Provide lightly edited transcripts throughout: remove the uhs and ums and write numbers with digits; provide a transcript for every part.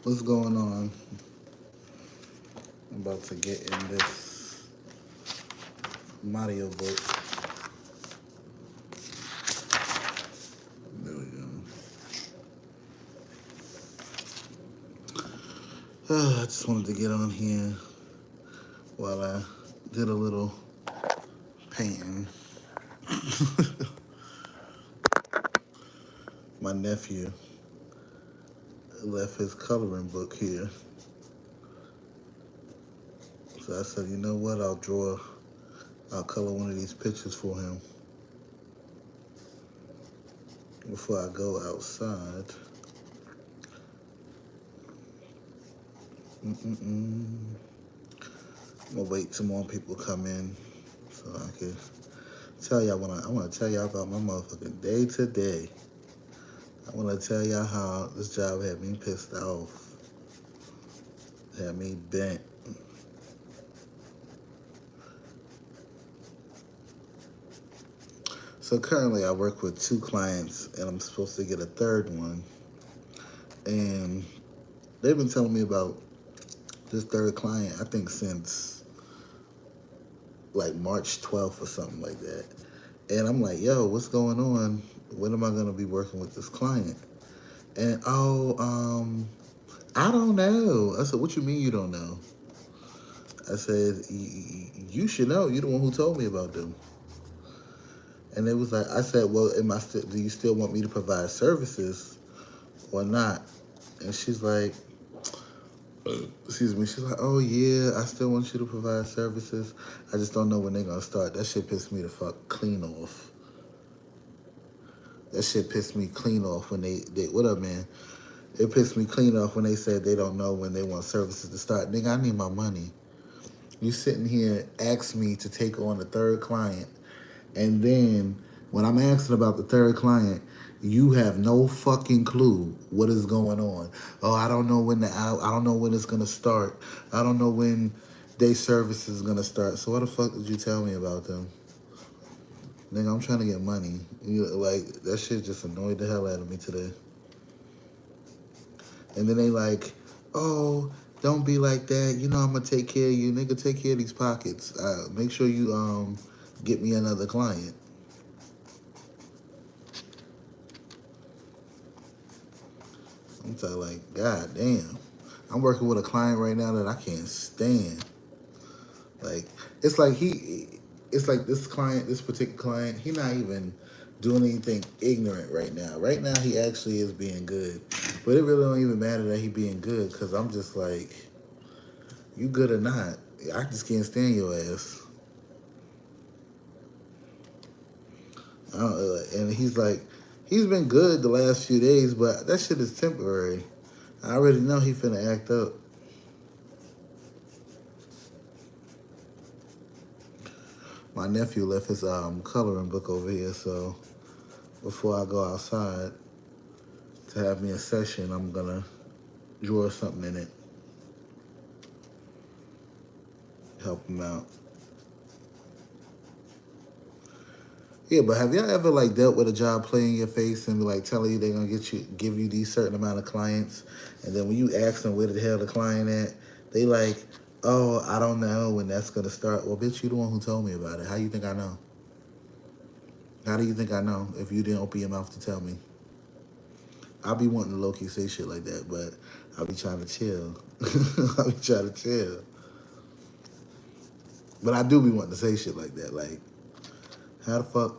What's going on? I'm about to get in this Mario book. There we go. I just wanted to get on here while I did a little painting. My nephew left his coloring book here. So I said, you know what? I'll color one of these pictures for him before I go outside. I'm gonna wait till more people come in so I can tell y'all I want to tell y'all about my motherfucking day today. I want to tell y'all how this job had me pissed off, had me bent. So currently I work with 2 clients and I'm supposed to get a third one. And they've been telling me about this third client, I think since like March 12th or something like that. And I'm like, yo, what's going on? When am I gonna be working with this client? And I don't know. I said, what you mean you don't know? I said, you should know. You're the one who told me about them. And it was like, I said, well, do you still want me to provide services or not? And she's like, excuse me, she's like, oh yeah, I still want you to provide services. I just don't know when they're gonna start. That shit pissed me the fuck clean off. That shit pissed me clean off when they what up, man? It pissed me clean off when they said they don't know when they want services to start. Nigga, I need my money. You sitting here ask me to take on a third client, and then when I'm asking about the third client, you have no fucking clue what is going on. Oh, I don't know I don't know when it's gonna start. I don't know when day service is gonna start. So what the fuck did you tell me about them? Nigga, I'm trying to get money. Like, that shit just annoyed the hell out of me today. And then they like, oh, don't be like that. You know I'm gonna take care of you. Nigga, take care of these pockets. Make sure you get me another client. I'm talking like, god damn. I'm working with a client right now that I can't stand. Like, it's like this client, this particular client, he not even doing anything ignorant right now. Right now, he actually is being good. But it really don't even matter that he being good, because I'm just like, you good or not, I just can't stand your ass. And he's like, he's been good the last few days, but that shit is temporary. I already know he finna act up. My nephew left his coloring book over here, so before I go outside to have me a session, I'm gonna draw something in it. Help him out. Yeah, but have y'all ever like dealt with a job playing your face and be like telling you they're gonna give you these certain amount of clients, and then when you ask them where the hell the client at, they like, oh, I don't know when that's gonna start. Well, bitch, you the one who told me about it. How you think I know? How do you think I know if you didn't open your mouth to tell me? I'll be wanting to low-key say shit like that, but I'll be trying to chill. I'll be trying to chill. But I do be wanting to say shit like that. Like, how the fuck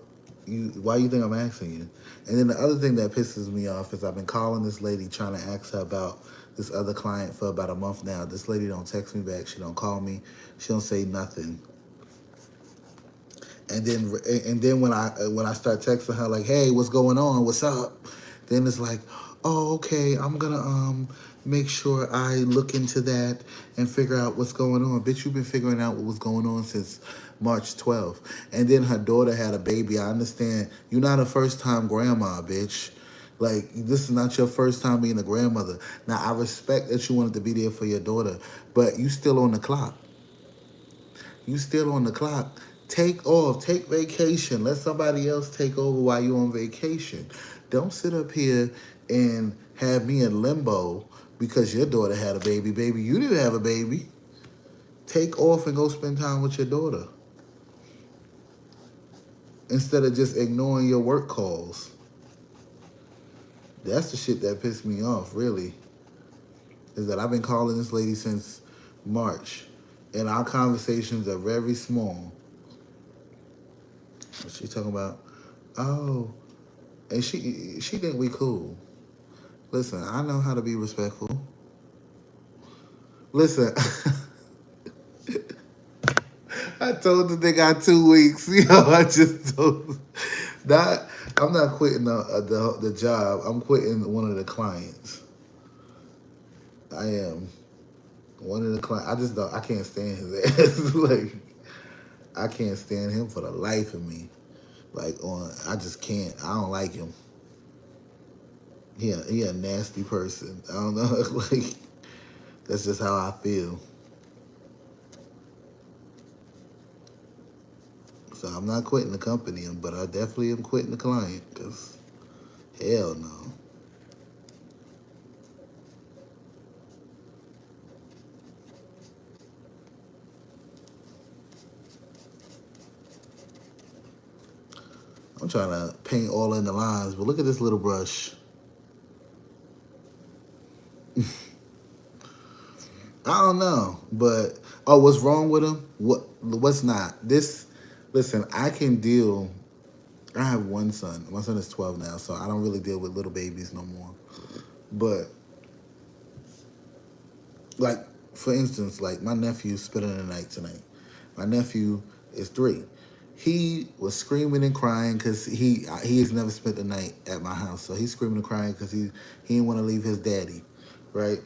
why you think I'm asking you? And then the other thing that pisses me off is I've been calling this lady trying to ask her about this other client for about a month now. This lady don't text me back. She don't call me. She don't say nothing. And then when I start texting her like, hey, what's going on? What's up? Then it's like, oh, okay, I'm gonna make sure I look into that and figure out what's going on. Bitch, you've been figuring out what was going on since March 12th. And then her daughter had a baby. I understand you're not a first time grandma, bitch. Like, this is not your first time being a grandmother. Now, I respect that you wanted to be there for your daughter, but you still on the clock. You still on the clock. Take off, take vacation. Let somebody else take over while you're on vacation. Don't sit up here and have me in limbo because your daughter had a baby. Baby, you didn't have a baby. Take off and go spend time with your daughter instead of just ignoring your work calls. That's the shit that pissed me off, really. Is that I've been calling this lady since March, and our conversations are very small. She's talking about, oh, and she think we cool. Listen, I know how to be respectful. Listen, I told the nigga got 2 weeks. I just told not. I'm not quitting the job. I'm quitting one of the clients. I am one of the clients. I just don't. I can't stand his ass. Like, I can't stand him for the life of me. Like, I just can't. I don't like him. He a nasty person. I don't know. Like, that's just how I feel. So I'm not quitting the company, but I definitely am quitting the client, because hell no. I'm trying to paint all in the lines, but look at this little brush. I don't know, but oh, what's wrong with him? What's not? Listen, I can deal. I have one son. My son is 12 now, so I don't really deal with little babies no more. But like, for instance, like my nephew's spending the night tonight. My nephew is 3. He was screaming and crying because he has never spent the night at my house, so he's screaming and crying because he didn't want to leave his daddy, right?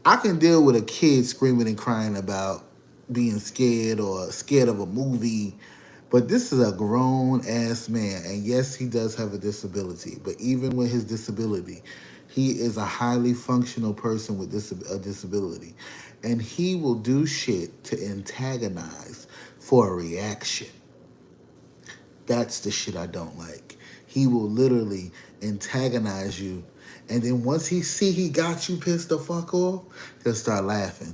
I can deal with a kid screaming and crying about being scared or scared of a movie, but this is a grown ass man, and yes, he does have a disability. But even with his disability, he is a highly functional person with a disability, and he will do shit to antagonize for a reaction. That's the shit I don't like. He will literally antagonize you, and then once he got you pissed the fuck off, he'll start laughing.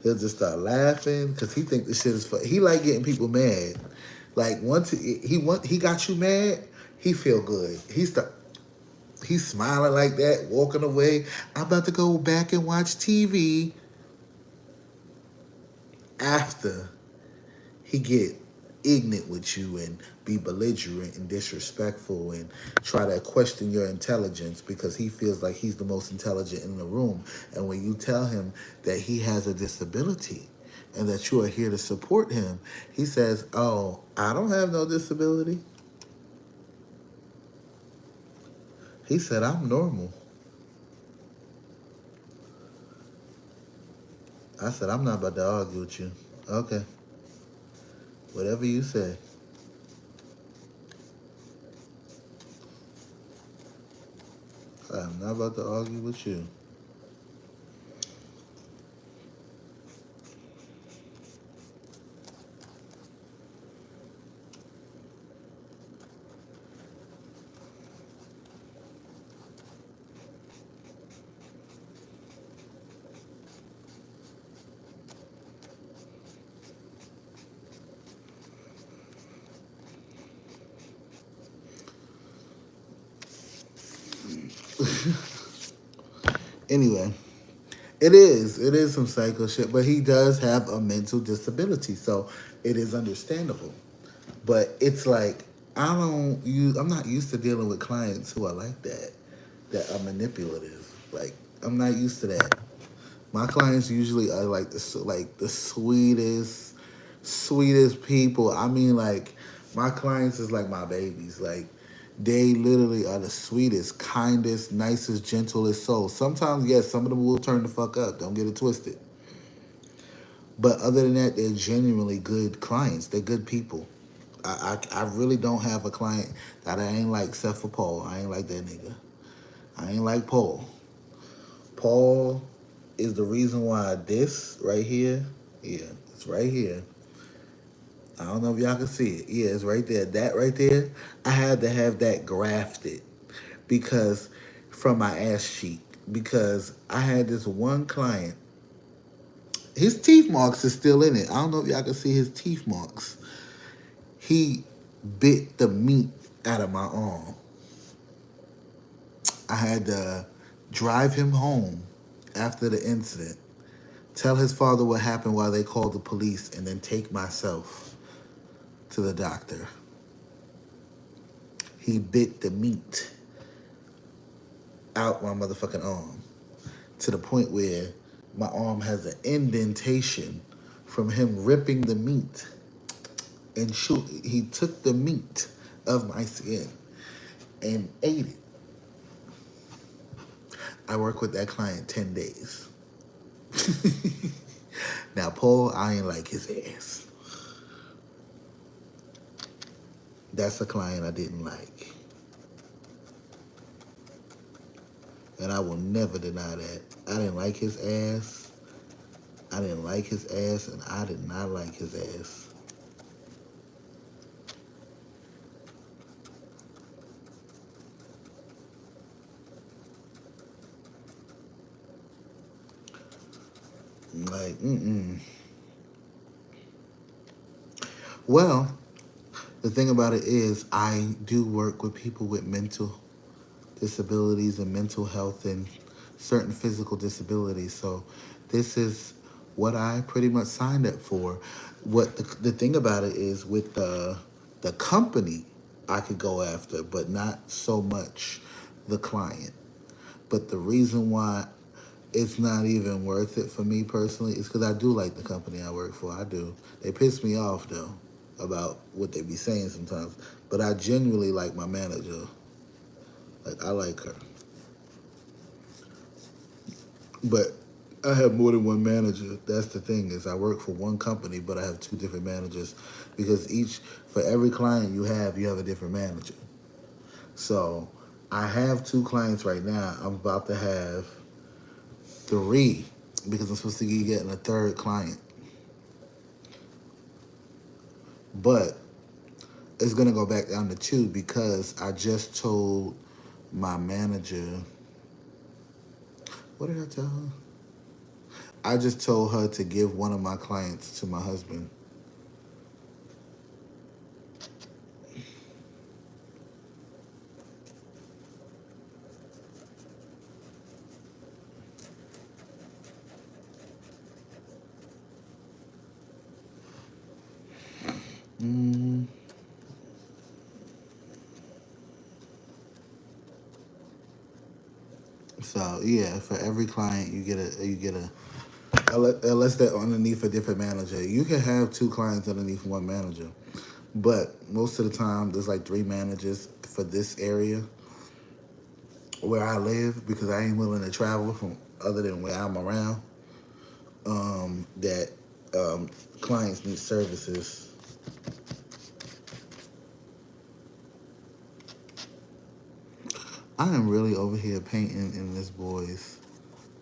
He'll just start laughing because he think this shit is fun. He like getting people mad. Like, once he got you mad, he feel good. He's smiling like that, walking away. I'm about to go back and watch TV after he get ignorant with you and be belligerent and disrespectful and try to question your intelligence because he feels like he's the most intelligent in the room. And when you tell him that he has a disability and that you are here to support him, he says, oh, I don't have no disability. He said, I'm normal. I said, I'm not about to argue with you. Okay, whatever you say. I'm not about to argue with you. Anyway, it is some psycho shit, but he does have a mental disability, so it is understandable. But it's like, I'm not used to dealing with clients who are like that are manipulative. Like, I'm not used to that. My clients usually are like the sweetest people. I mean, like, My clients is like my babies. Like, they literally are the sweetest, kindest, nicest, gentlest souls. Sometimes, yes, some of them will turn the fuck up. Don't get it twisted. But other than that, they're genuinely good clients. They're good people. I really don't have a client that I ain't like except for Paul. I ain't like that nigga. I ain't like Paul. Paul is the reason why this right here, yeah, it's right here. I don't know if y'all can see it. Yeah, it's right there. That right there, I had to have that grafted because from my ass cheek. Because I had this one client, his teeth marks is still in it. I don't know if y'all can see his teeth marks. He bit the meat out of my arm. I had to drive him home after the incident, tell his father what happened while they called the police, and then take myself to the doctor. He bit the meat out my motherfucking arm to the point where my arm has an indentation from him ripping the meat and shoot. He took the meat of my skin and ate it. I work with that client 10 days. Now, Paul, I ain't like his ass. That's a client I didn't like. And I will never deny that. I didn't like his ass. I didn't like his ass, and I did not like his ass. Like, Well, the thing about it is, I do work with people with mental disabilities and mental health and certain physical disabilities. So this is what I pretty much signed up for. What the thing about it is, with the company I could go after, but not so much the client. But the reason why it's not even worth it for me personally is because I do like the company I work for. I do. They piss me off though about what they be saying sometimes. But I genuinely like my manager. Like, I like her. But I have more than one manager. That's the thing, is I work for one company, but I have two different managers because for every client you have a different manager. So I have two clients right now. I'm about to have three because I'm supposed to be getting a third client. But it's gonna go back down to two because I just told my manager. What did I tell her? I just told her to give one of my clients to my husband. Mm, so yeah, for every client you get a unless they're underneath a different manager. You can have two clients underneath one manager, but most of the time there's like three managers for this area where I live because I ain't willing to travel from other than where I'm around. That clients need services. I am really over here painting in this boy's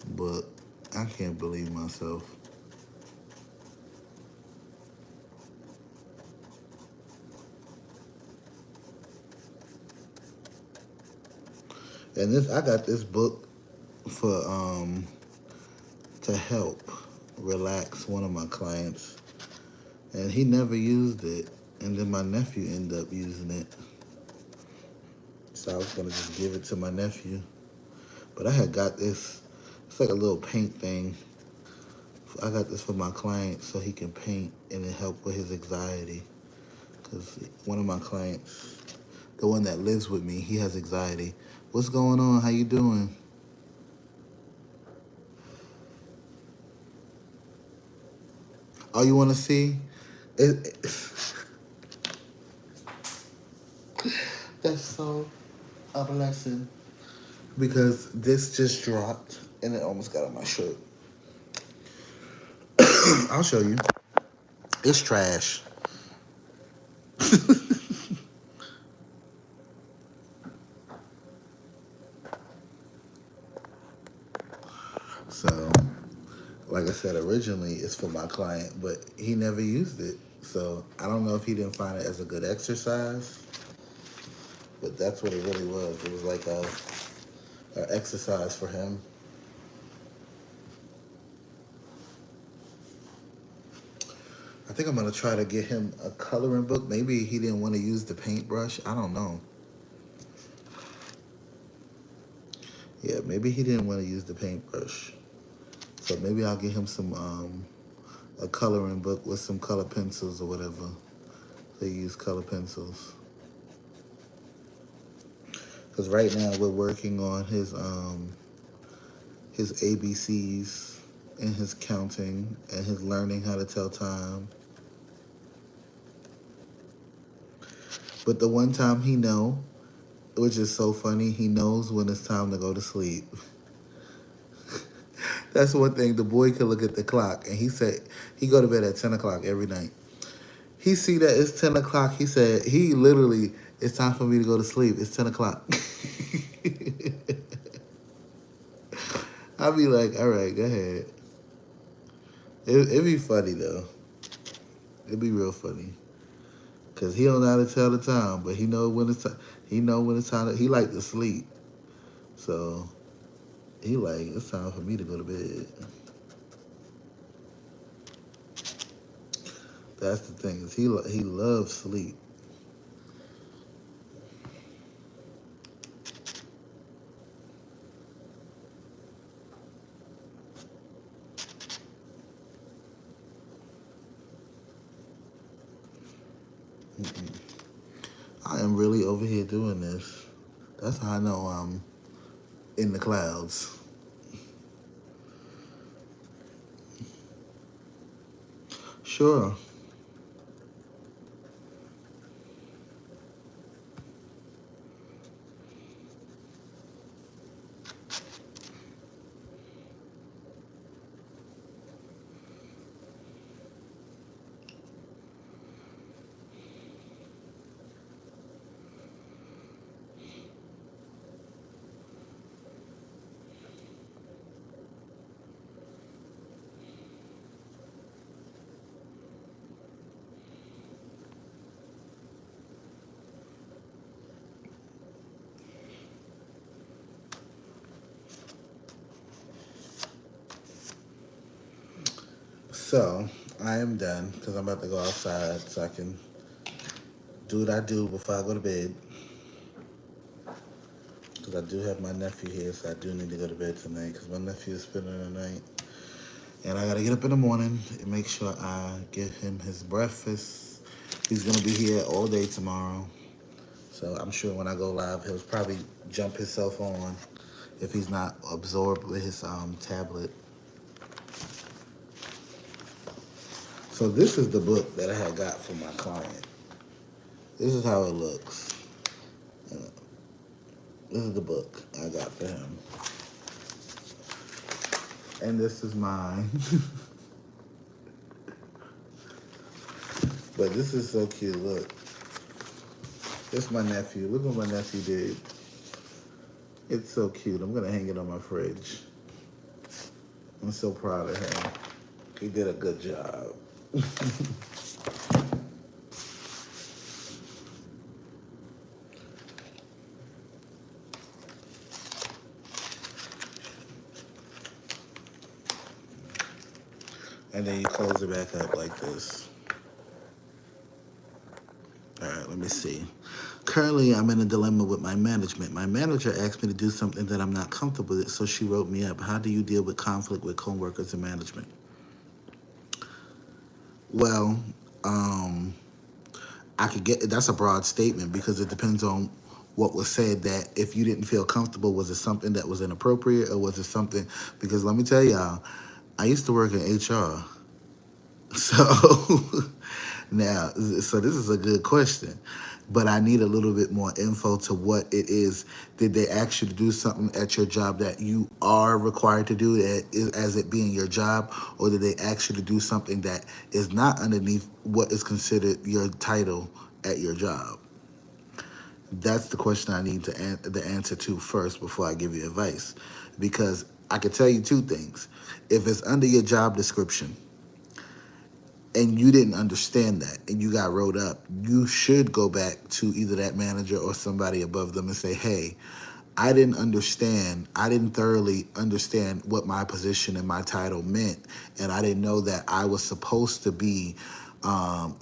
book. I can't believe myself. And I got this book for to help relax one of my clients, and he never used it, and then my nephew ended up using it. So I was gonna just give it to my nephew, but I had got this. It's like a little paint thing. I got this for my client so he can paint and it help with his anxiety. Cause one of my clients, the one that lives with me, he has anxiety. What's going on? How you doing? Oh, you want to see? It, That's so a blessing. Because this just dropped and it almost got on my shirt. I'll show you. It's trash. So, like I said, originally it's for my client, but he never used it. So I don't know if he didn't find it as a good exercise, but that's what it really was. It was like a exercise for him. I think I'm gonna try to get him a coloring book. Maybe he didn't want to use the paintbrush. I don't know. Yeah, maybe he didn't want to use the paintbrush. So maybe I'll get him some a coloring book with some color pencils or whatever. They use color pencils. Because right now we're working on his ABCs and his counting and his learning how to tell time. But the one time he know, which is so funny, he knows when it's time to go to sleep. That's one thing. The boy could look at the clock, and he said he go to bed at 10 o'clock every night. He see that it's 10 o'clock. He said he literally it's time for me to go to sleep. It's 10 o'clock. I'll be like, all right, go ahead. It'd be funny though. It'd be real funny. Cause he don't know how to tell the time, but he know when it's time. He know when it's time. He like to sleep, so he like it's time for me to go to bed. That's the thing is he loves sleep. I am really over here doing this. That's how I know I'm in the clouds. Sure. So I am done because I'm about to go outside so I can do what I do before I go to bed. Because I do have my nephew here, so I do need to go to bed tonight because my nephew is spending the night. And I gotta get up in the morning and make sure I give him his breakfast. He's gonna be here all day tomorrow. So I'm sure when I go live, he'll probably jump himself on if he's not absorbed with his tablet. So this is the book that I had got for my client. This is how it looks. This is the book I got for him. And this is mine. But this is so cute. Look. This is my nephew. Look what my nephew did. It's so cute. I'm going to hang it on my fridge. I'm so proud of him. He did a good job. And then you close it back up like this. All right, let me see. Currently, I'm in a dilemma with my management. My manager asked me to do something that I'm not comfortable with, so she wrote me up. How do you deal with conflict with coworkers and management? Well, I could get that's a broad statement because it depends on what was said. That if you didn't feel comfortable, was it something that was inappropriate or was it something? Because let me tell y'all, I used to work in HR, so Now, so this is a good question, but I need a little bit more info to what it is. Did they ask you to do something at your job that you are required to do as it being your job, or did they ask you to do something that is not underneath what is considered your title at your job? That's the question I need the answer to first before I give you advice, because I can tell you two things. If it's under your job description, and you didn't understand that and you got wrote up, you should go back to either that manager or somebody above them and say, hey, I didn't thoroughly understand what my position and my title meant, and I didn't know that I was supposed to be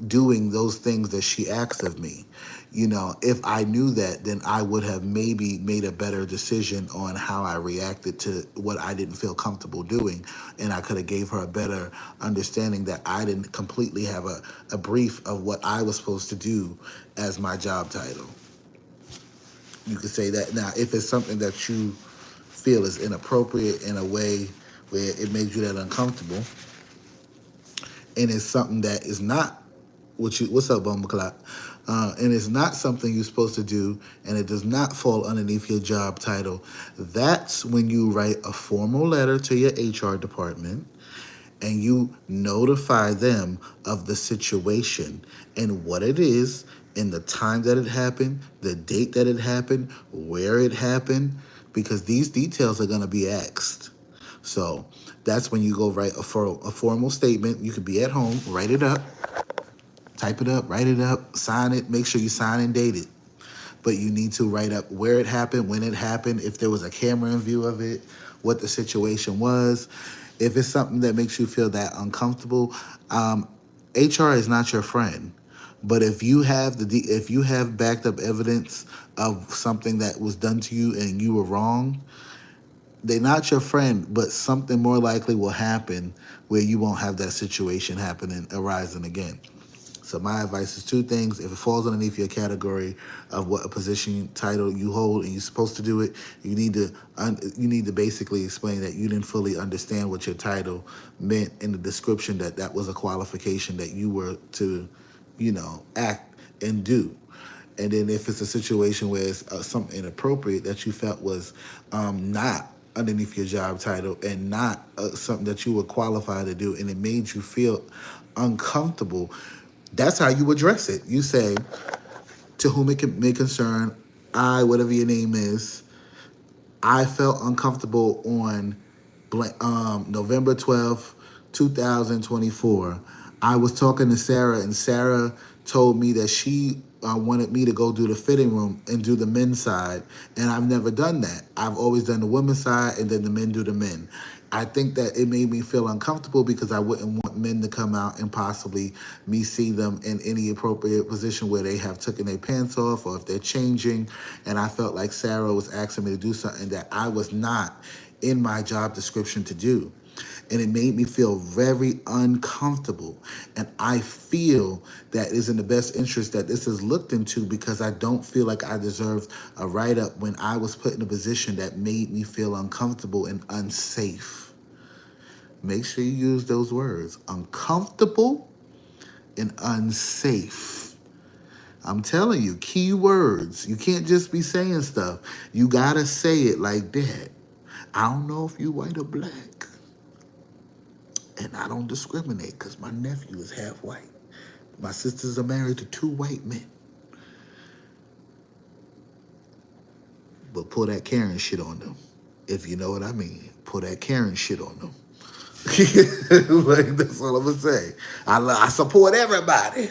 doing those things that she asked of me. You know, if I knew that, then I would have maybe made a better decision on how I reacted to what I didn't feel comfortable doing, and I could have gave her a better understanding that I didn't completely have a brief of what I was supposed to do as my job title. You could say that. Now, if it's something that you feel is inappropriate in a way where it made you that uncomfortable, and it's something that is not what's up, Bumble Clock? And it's not something you're supposed to do, and it does not fall underneath your job title, that's when you write a formal letter to your HR department and you notify them of the situation and what it is, and the time that it happened, the date that it happened, where it happened, because these details are going to be asked. So that's when you go write a formal statement. You could be at home, write it up, type it up, write it up, sign it, make sure you sign and date it. But you need to write up where it happened, when it happened, if there was a camera in view of it, what the situation was. If it's something that makes you feel that uncomfortable, HR is not your friend. But if you have backed up evidence of something that was done to you and you were wrong, they're not your friend, but something more likely will happen where you won't have that situation happening, arising again. So my advice is two things. If it falls underneath your category of what a position title you hold and you're supposed to do it, you need to basically explain that you didn't fully understand what your title meant in the description, that was a qualification that you were to, act and do. And then if it's a situation where it's something inappropriate that you felt was not underneath your job title and not something that you were qualified to do, and it made you feel uncomfortable, that's how you address it. You say, to whom it may concern, I, whatever your name is, I felt uncomfortable on November 12th, 2024. I was talking to Sarah, and Sarah told me that she wanted me to go do the fitting room and do the men's side, and I've never done that. I've always done the women's side, and then the men do the men. I think that it made me feel uncomfortable because I wouldn't want men to come out and possibly me see them in any appropriate position where they have taken their pants off or if they're changing. And I felt like Sarah was asking me to do something that I was not in my job description to do. And it made me feel very uncomfortable. And I feel that it is in the best interest that this is looked into, because I don't feel like I deserved a write-up when I was put in a position that made me feel uncomfortable and unsafe. Make sure you use those words, uncomfortable and unsafe. I'm telling you, key words. You can't just be saying stuff. You gotta say it like that. I don't know if you white or black. And I don't discriminate because my nephew is half white. My sisters are married to 2 white men. But pull that Karen shit on them. If you know what I mean. Pull that Karen shit on them. Like, that's all I'm going to say. I support everybody.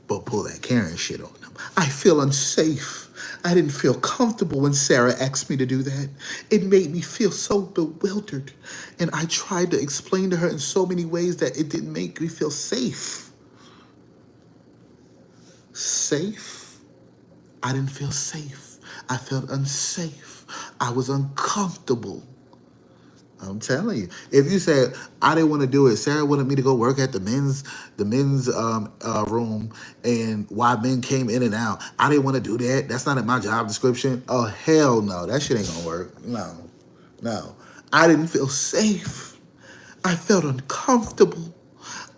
But pull that Karen shit on them. I feel unsafe. I didn't feel comfortable when Sarah asked me to do that. It made me feel so bewildered. And I tried to explain to her in so many ways that it didn't make me feel safe. Safe? I didn't feel safe. I felt unsafe. I was uncomfortable. I'm telling you. If you said I didn't want to do it, Sarah wanted me to go work at the men's room, and while men came in and out, I didn't want to do that. That's not in my job description. Oh, hell no. That shit ain't gonna work. No. I didn't feel safe. I felt uncomfortable.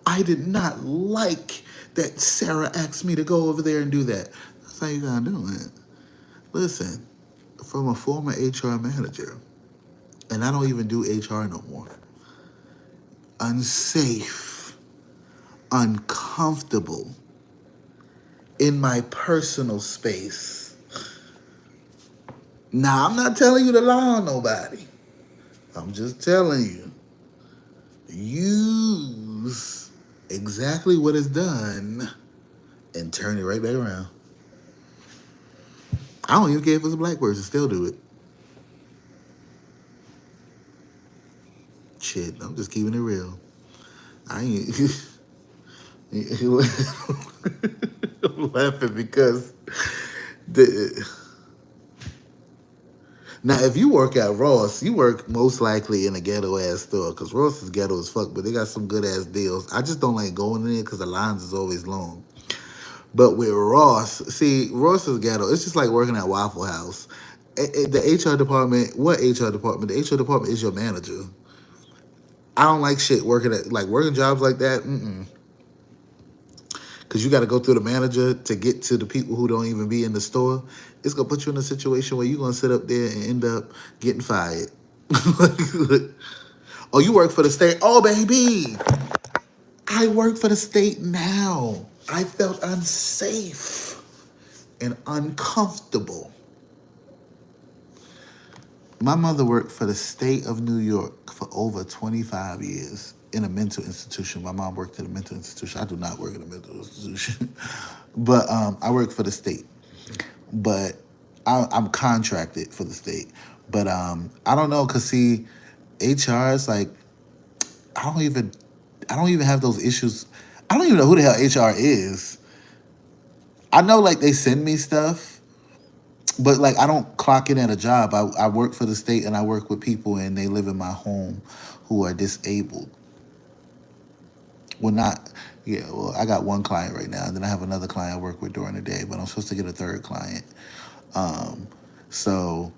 I did not like that Sarah asked me to go over there and do that. That's how you gotta do it. Listen, from a former HR manager, and I don't even do HR no more. Unsafe, uncomfortable in my personal space. Now, I'm not telling you to lie on nobody. I'm just telling you, use exactly what is done and turn it right back around. I don't even care if it's a black person, still do it. Shit, I'm just keeping it real. I ain't. I'm laughing because the. Now, if you work at Ross, you work most likely in a ghetto ass store because Ross is ghetto as fuck, but they got some good ass deals. I just don't like going in there because the lines is always long. But with Ross, see, Ross is ghetto. It's just like working at Waffle House. The HR department, what HR department? The HR department is your manager. I don't like shit working at like working jobs like that. Because you got to go through the manager to get to the people who don't even be in the store. It's gonna put you in a situation where you're gonna sit up there and end up getting fired. Oh, you work for the state? Oh, baby, I work for the state now. I felt unsafe and uncomfortable. My mother worked for the state of New York for over 25 years in a mental institution. My mom worked at a mental institution. I do not work in a mental institution, but I work for the state. But I'm contracted for the state. But I don't know, cause see, HR is like I don't even have those issues. I don't even know who the hell HR is. I know like they send me stuff, but like I don't clock in at a job. I work for the state and I work with people and they live in my home who are disabled. Well, not yeah. Well, I got one client right now, and then I have another client I work with during the day. But I'm supposed to get a third client. Um, so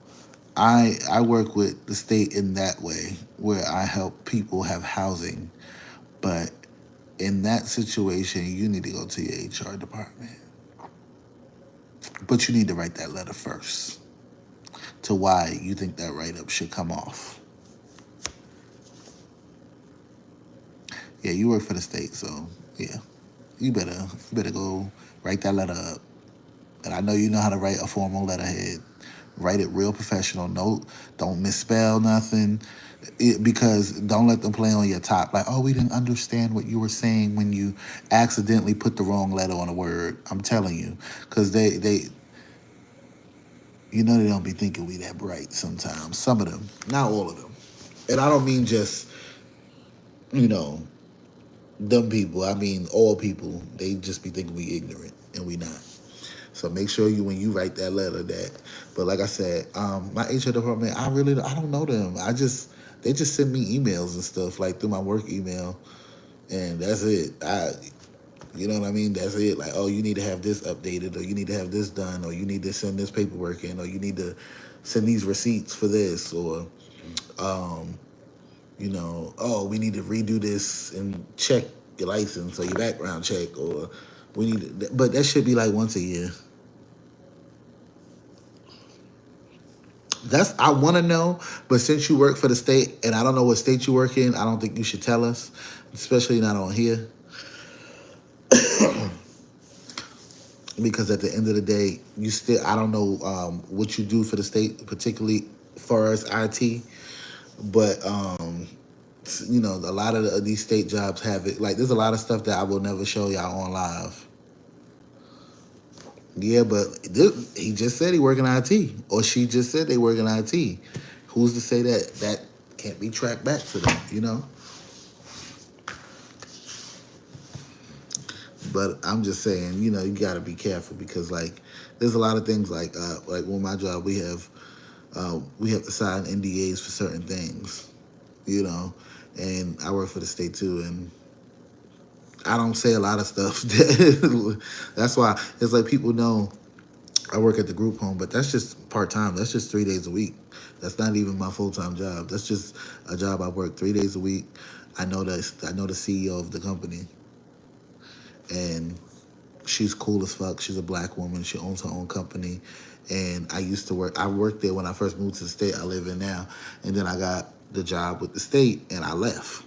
I work with the state in that way where I help people have housing. But in that situation, you need to go to your HR department. But you need to write that letter first to why you think that write up should come off. Yeah, you work for the state, so yeah, you better go write that letter up. And I know you know how to write a formal letterhead. Write it real professional. No, don't misspell nothing. Because don't let them play on your top. Like, oh, we didn't understand what you were saying when you accidentally put the wrong letter on a word. I'm telling you, because they, you know, they don't be thinking we that bright sometimes. Some of them, not all of them. And I don't mean just, you know, dumb people. I mean all people. They just be thinking we ignorant, and we not. So make sure you when you write that letter that. But like I said, my HR department, I don't know them. They just send me emails and stuff like through my work email, and that's it. You know what I mean? That's it. Like, oh, you need to have this updated, or you need to have this done, or you need to send this paperwork in, or you need to send these receipts for this, or you know, oh, we need to redo this and check your license or your background check, or we need to, but that should be like once a year. That's I want to know, but since you work for the state and I don't know what state you work in, I don't think you should tell us, especially not on here, because at the end of the day, you still I don't know what you do for the state, particularly far as IT, but you know a lot of these state jobs have it. Like there's a lot of stuff that I will never show y'all on live. Yeah, but he just said he work in IT, or she just said they work in IT. Who's to say that that can't be tracked back to them? You know. But I'm just saying, you know, you got to be careful because like there's a lot of things like with my job we have to sign NDAs for certain things, you know, and I work for the state too, and I don't say a lot of stuff. That's why it's like people know I work at the group home, but that's just part time. That's just 3 days a week. That's not even my full time job. That's just a job I work 3 days a week. I know the CEO of the company, and she's cool as fuck. She's a black woman. She owns her own company. And I worked there when I first moved to the state I live in now. And then I got the job with the state and I left.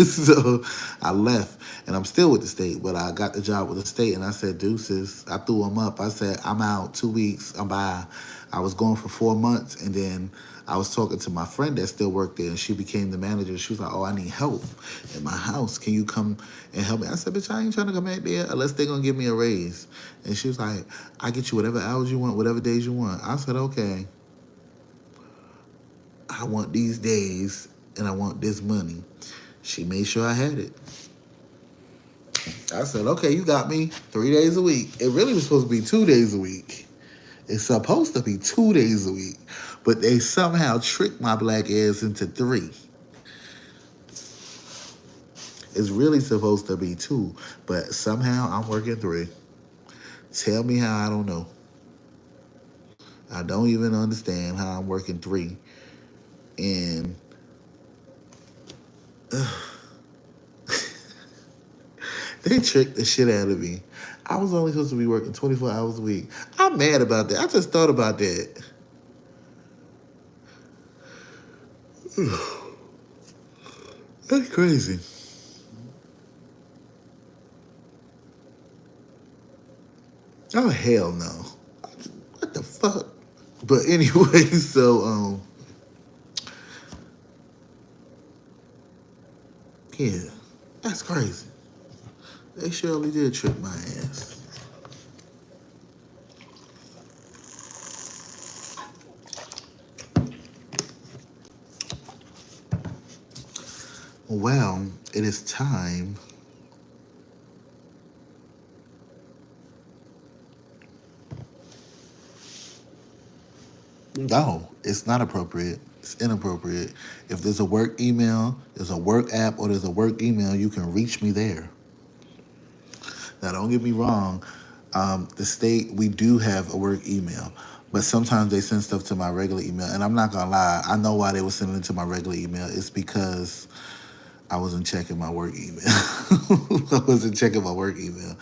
So I left and I'm still with the state, but I got the job with the state and I said, deuces. I threw them up. I said, I'm out 2 weeks. I'm by. I was going for 4 months and then I was talking to my friend that still worked there and she became the manager. She was like, oh, I need help in my house. Can you come and help me? I said, bitch, I ain't trying to come back there unless they're going to give me a raise. And she was like, I get you whatever hours you want, whatever days you want. I said, okay, I want these days and I want this money. She made sure I had it. I said, okay, you got me 3 days a week. It really was supposed to be 2 days a week. It's supposed to be 2 days a week. But they somehow tricked my black ass into 3. It's really supposed to be 2, but somehow I'm working 3. Tell me how I don't know. I don't even understand how I'm working 3. And they tricked the shit out of me. I was only supposed to be working 24 hours a week. I'm mad about that. I just thought about that. That's crazy. Oh, hell no. What the fuck? But anyway, so, yeah, that's crazy. They surely did trick my ass. Well, it is time. No, it's not appropriate. It's inappropriate. If there's a work email, there's a work app, or there's a work email, you can reach me there. Now, don't get me wrong. The state, we do have a work email, but sometimes they send stuff to my regular email. And I'm not gonna lie, I know why they were sending it to my regular email. It's because I wasn't checking my work email. I wasn't checking my work email.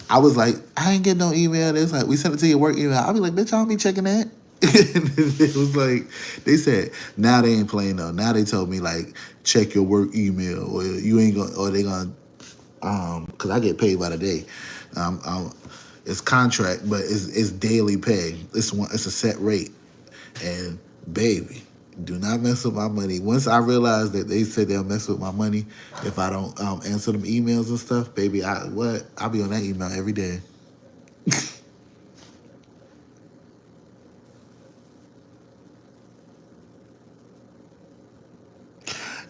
I was like, I ain't getting no email. It's like, we sent it to your work email. I'll be like, bitch, I don't be checking that. And it was like, they said, now they ain't playing though. Now they told me like, check your work email or you ain't gonna, or they gonna, cause I get paid by the day. It's contract, but it's daily pay. It's a set rate. And baby, do not mess with my money. Once I realized that they said they'll mess with my money if I don't answer them emails and stuff, baby, I'll be on that email every day.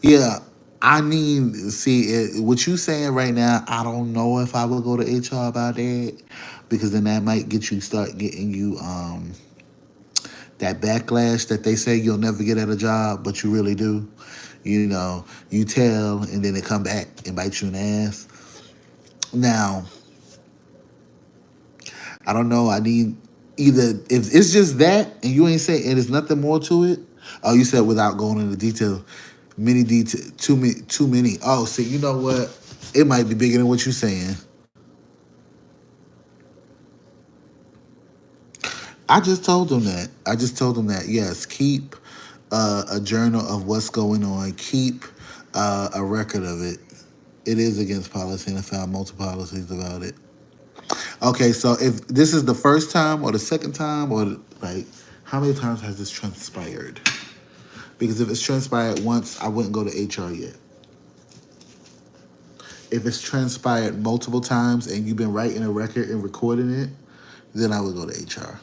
Yeah, I need see what you saying right now. I don't know if I will go to HR about that because then that might get you start getting you that backlash that they say you'll never get at a job, but you really do. You know, you tell and then they come back and bite you in the ass. Now, I don't know. I need either if it's just that and you ain't saying and there's nothing more to it. Oh, you said without going into detail, many detail, too many. Oh, see, you know what? It might be bigger than what you're saying. I just told them that. I just told them that. Yes, keep a journal of what's going on. Keep a record of it. It is against policy, and I found multiple policies about it. Okay, so if this is the first time or the second time, or like, how many times has this transpired? Because if it's transpired once, I wouldn't go to HR yet. If it's transpired multiple times and you've been writing a record and recording it, then I would go to HR.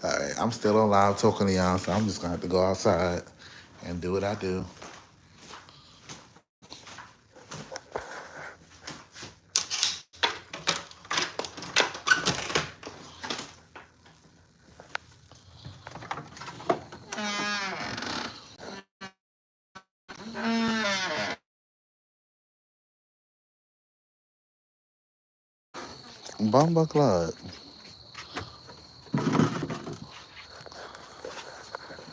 All right, I'm still on live talking to y'all, so I'm just gonna have to go outside and do what I do. Bomba Clyde.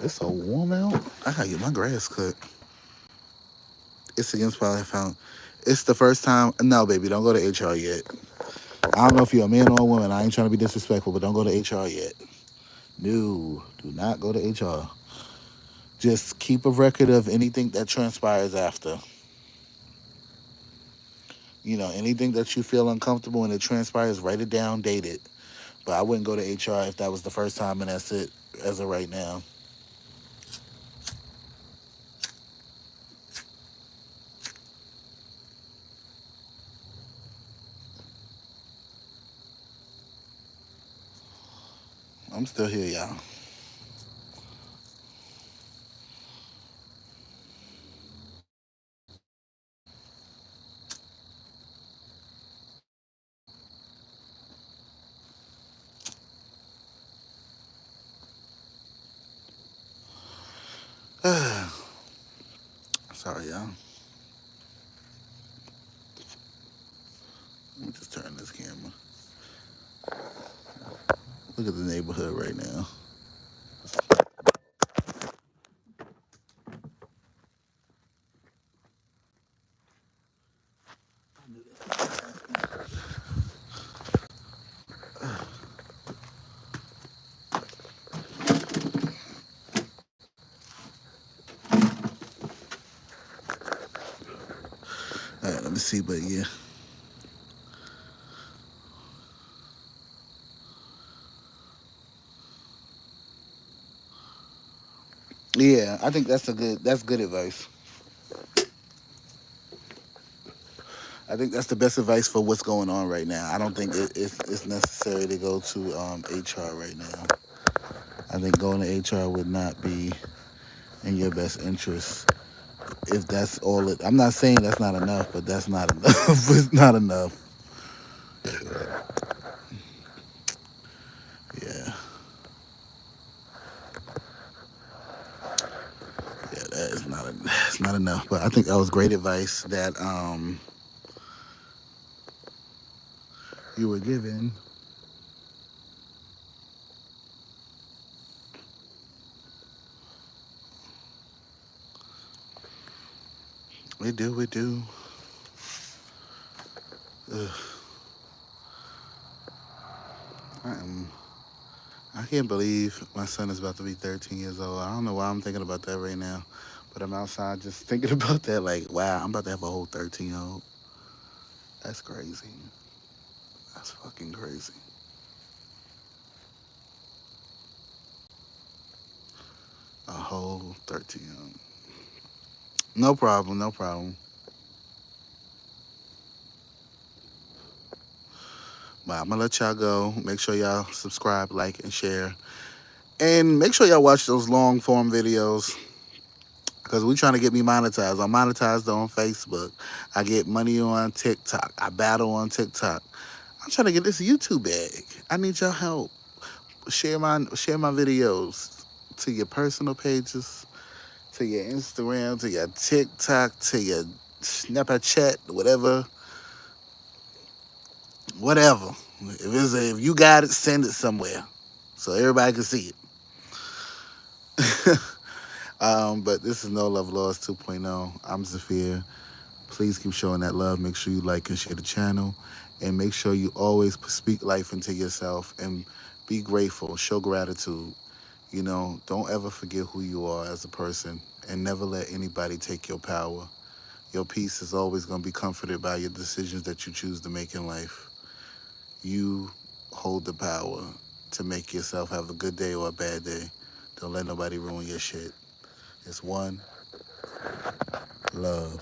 It's so warm out. I gotta get my grass cut. It's against what I found. It's the first time. No, baby, don't go to HR yet. I don't know if you're a man or a woman. I ain't trying to be disrespectful, but don't go to HR yet. No, do not go to HR. Just keep a record of anything that transpires after. You know, anything that you feel uncomfortable and it transpires, write it down, date it. But I wouldn't go to HR if that was the first time, and that's it as of right now. I'm still here, y'all. Sorry, y'all. Let me just turn this camera. Look at the neighborhood right now. All right, let me see, but yeah. Yeah, I think that's good advice. I think that's the best advice for what's going on right now. I don't think it's necessary to go to HR right now. I think going to HR would not be in your best interest if that's all it. I'm not saying that's not enough, but that's not enough. It's not enough. Yeah, yeah, that is not. It's not enough. But I think that was great advice that you were given. We do, we do. Ugh, I am. I can't believe my son is about to be 13 years old. I don't know why I'm thinking about that right now, but I'm outside just thinking about that. Like, wow, I'm about to have a whole 13-year-old. That's crazy. That's fucking crazy. A whole 13-year-old. No problem, no problem. But I'm gonna let y'all go. Make sure y'all subscribe, like, and share. And make sure y'all watch those long form videos. Because we trying to get me monetized. I'm monetized on Facebook. I get money on TikTok. I battle on TikTok. I'm trying to get this YouTube bag. I need your help. Share my videos to your personal pages, to your Instagram, to your TikTok, to your Snapchat, whatever. If you got it, send it somewhere so everybody can see it. But this is No Love Laws 2.0. I'm Zafir. Please keep showing that love. Make sure you like and share the channel. And make sure you always speak life into yourself and be grateful. Show gratitude. You know, don't ever forget who you are as a person and never let anybody take your power. Your peace is always going to be comforted by your decisions that you choose to make in life. You hold the power to make yourself have a good day or a bad day. Don't let nobody ruin your shit. It's one love.